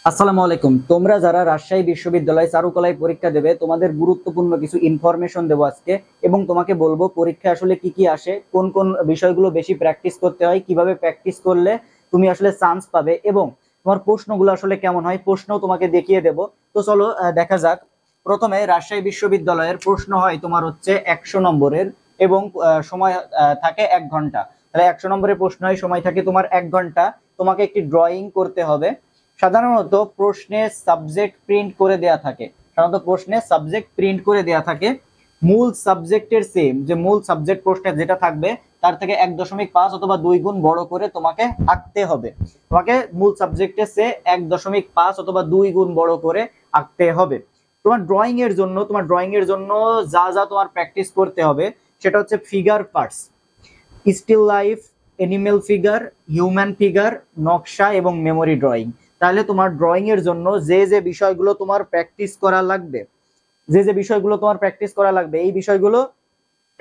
আসসালামু আলাইকুম। তোমরা যারা রাজশাহী বিশ্ববিদ্যালয় চারুকলায় পরীক্ষা দেবে, তোমাদের গুরুত্বপূর্ণ কিছু ইনফরমেশন দেবো আজকে, এবং তোমাকে বলবো পরীক্ষা আসলে কি কি আসে, কোন কোন বিষয়গুলো বেশি প্র্যাকটিস করতে হয়, কিভাবে প্র্যাকটিস করলে তুমি আসলে চান্স পাবে, এবং তোমার প্রশ্নগুলো আসলে কেমন হয়, প্রশ্ন তোমাকে দেখিয়ে দেব। তো চলো দেখা যাক। প্রথমে রাজশাহী বিশ্ববিদ্যালয়ের প্রশ্ন হয় তোমার হচ্ছে 100 নম্বরের, এবং সময় থাকে 1 ঘন্টা। তাহলে 100 নম্বরের প্রশ্ন হয়, সময় থাকে তোমার 1 ঘন্টা। তোমাকে একটি ড্রয়িং করতে হবে। সাধারণত প্রশ্নে সাবজেক্ট প্রিন্ট করে দেয়া থাকে। মূল সাবজেক্টের সেম, যে মূল সাবজেক্ট প্রশ্নে যেটা থাকবে তার থেকে 1.5 অথবা 2 গুণ বড় করে তোমাকে আঁকতে হবে। তোমাকে মূল সাবজেক্টের চেয়ে 1.5 অথবা 2 গুণ বড় করে আঁকতে হবে। তোমার ড্রয়িং এর জন্য যা যা তোমার প্র্যাকটিস করতে হবে সেটা হচ্ছে figure parts, still life, animal figure, human figure, নকশা এবং মেমোরি ড্রয়িং। তাহলে তোমার ড্রয়িং এর জন্য যে বিষয়গুলো তোমার প্র্যাকটিস করা লাগবে, এই বিষয়গুলো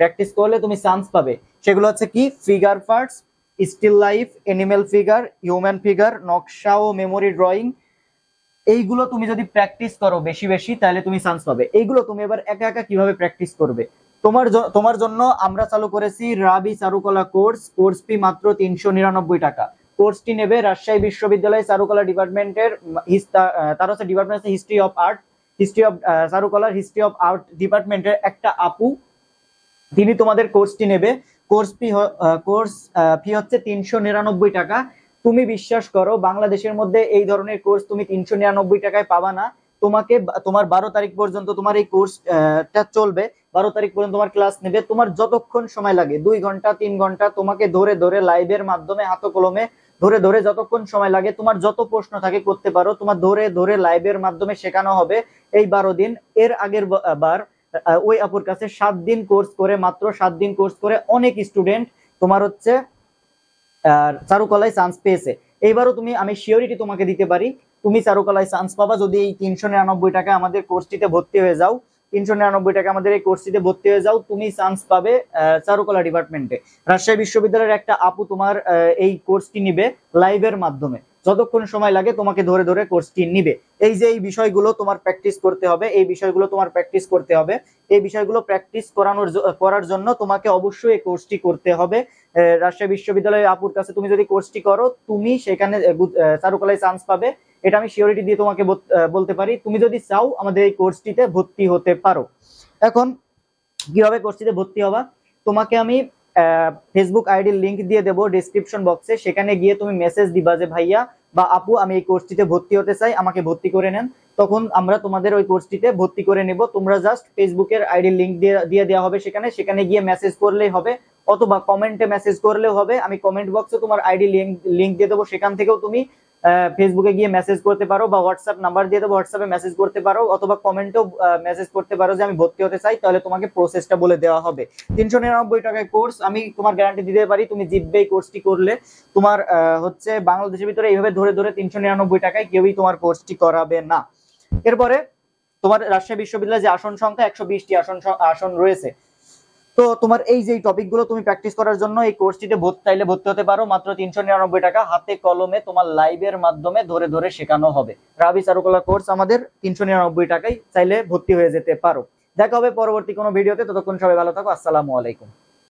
প্র্যাকটিস করলে তুমি চান্স পাবে। সেগুলো হচ্ছে কি? Figure parts, still life, animal figure, human figure, নকশা ও মেমোরি ড্রয়িং। এইগুলো তুমি যদি প্র্যাকটিস করো বেশি বেশি, তাহলে তুমি চান্স পাবে। এইগুলো তুমি এবার একা একা কিভাবে প্র্যাকটিস করবে? তোমার জন্য আমরা চালু করেছি রাবি চারুকলা কোর্স ফি মাত্র 399 টাকা। কোর্সটি নেবে রাজশাহী বিশ্ববিদ্যালয় চারুকলা ডিপার্টমেন্টের, তার হচ্ছে ডিপার্টমেন্ট হিস্ট্রি অফ আর্ট, চারুকলার হিস্ট্রি অফ আর্ট ডিপার্টমেন্টের একটা আপু, তিনি তোমাদের কোর্সটি নেবে। কোর্স ফি হচ্ছে 399 টাকা। তুমি বিশ্বাস করো, বাংলাদেশের মধ্যে এই ধরনের কোর্স তুমি 399 টাকায় পাবা না। তোমার 12 তারিখ পর্যন্ত তোমার এই কোর্সটা চলবে। 12 তারিখ পর্যন্ত তোমার ক্লাস নেবে। তোমার যতক্ষণ সময় লাগে, 2 ঘন্টা 3 ঘন্টা, তোমাকে ধরে ধরে লাইভের মাধ্যমে হাত কলমে ধরে ধরে যতক্ষণ সময় লাগে, তোমার যত প্রশ্ন থাকে করতে পারো। তোমার ধরে ধরে লাইভের মাধ্যমে শেখানো হবে এই 12 দিন। এর আগের বার ওই আপুর কাছে 7 দিন কোর্স করে, মাত্র 7 দিন কোর্স করে অনেক স্টুডেন্ট তোমার হচ্ছে চারুকলায় চান্স পেয়েছে। এইবারও আমি শিওরিটি তোমাকে দিতে পারি, তুমি চারুকলায় চান্স পাবা যদি এই 399 টাকা আমাদের কোর্সটিতে ভর্তি হয়ে যাও। 399 টাকা আমাদের এই কোর্সটিতে ভর্তি হয়ে যাও, তুমি চান্স পাবে চারুকলা ডিপার্টমেন্টে। রাজশাহী বিশ্ববিদ্যালয়ের একটা আপু তোমার এই কোর্সটি নিবে লাইভের মাধ্যমে। যতক্ষণ সময় লাগে তোমাকে ধরে ধরে কোর্সটি নিবে। এই বিষয়গুলো তোমার প্র্যাকটিস করতে হবে, এই বিষয়গুলো প্র্যাকটিস করার জন্য তোমাকে অবশ্যই এই কোর্সটি করতে হবে। রাজশাহী বিশ্ববিদ্যালয়ের আপুর কাছে তুমি যদি কোর্সটি করো, তুমি সেখানে চারুকলায় চান্স পাবে। এটা আমি শিওরিটি দিয়ে তোমাকে বলতে পারি। তুমি যদি চাও আমাদের এই কোর্সটিতে ভর্তি হতে পারো। এখন কিভাবে কোর্সটিতে ভর্তি হবা? তোমাকে আমি ফেসবুক আইডির লিংক দিয়ে দেবো ডিসক্রিপশন বক্সে। সেখানে গিয়ে তুমি মেসেজ দিবা যে ভাইয়া বা আপু, আমি এই কোর্সটিতে ভর্তি হতে চাই, আমাকে ভর্তি করে নেন। তখন আমরা তোমাদের ওই কোর্সটিতে ভর্তি করে নেব। তোমরা জাস্ট ফেসবুকের আইডির লিংক দিয়ে দেওয়া হবে সেখানে গিয়ে মেসেজ করলেই হবে, অথবা কমেন্টে মেসেজ করলেও হবে। আমি কমেন্ট বক্সে তোমার আইডি লিংক দিয়ে দেবো, সেখান থেকেও তুমি ফেসবুকে গিয়ে মেসেজ করতে পারো, বা হোয়াটসঅ্যাপ নাম্বার দিয়ে দেবো, হোয়াটসঅ্যাপে মেসেজ করতে পারো, অথবা কমেন্টেও মেসেজ করতে পারো যে আমি ভর্তি হতে চাই। তাহলে তোমাকে প্রসেসটা বলে দেওয়া হবে। 399 টাকায় কোর্স, আমি তোমার গ্যারান্টি দিতে পারি তুমি জিতবে এই কোর্সটি করলে। তোমার হচ্ছে বাংলাদেশের ভিতরে এইভাবে ধরে ধরে 399 টাকায় কেউই তোমার কোর্সটি করাবে না। এরপরে তোমার রাজশাহী বিশ্ববিদ্যালয়ে যে আসন সংখ্যা 120টি আসন রয়েছে। তো তোমার এই যে টপিকগুলো তুমি প্র্যাকটিস করার জন্য এই কোর্সটিতে ভর্তি হতে পারো। মাত্র 399 টাকা, হাতে কলমে তোমার লাইভের মাধ্যমে ধরে ধরে শেখানো হবে। রাবি চারুকলা কোর্স আমাদের 399 টাকায়, চাইলে ভর্তি হয়ে যেতে পারো। দেখা হবে পরবর্তী কোনো ভিডিওতে। ততক্ষণ সবাই ভালো থাকো। আসসালামু আলাইকুম।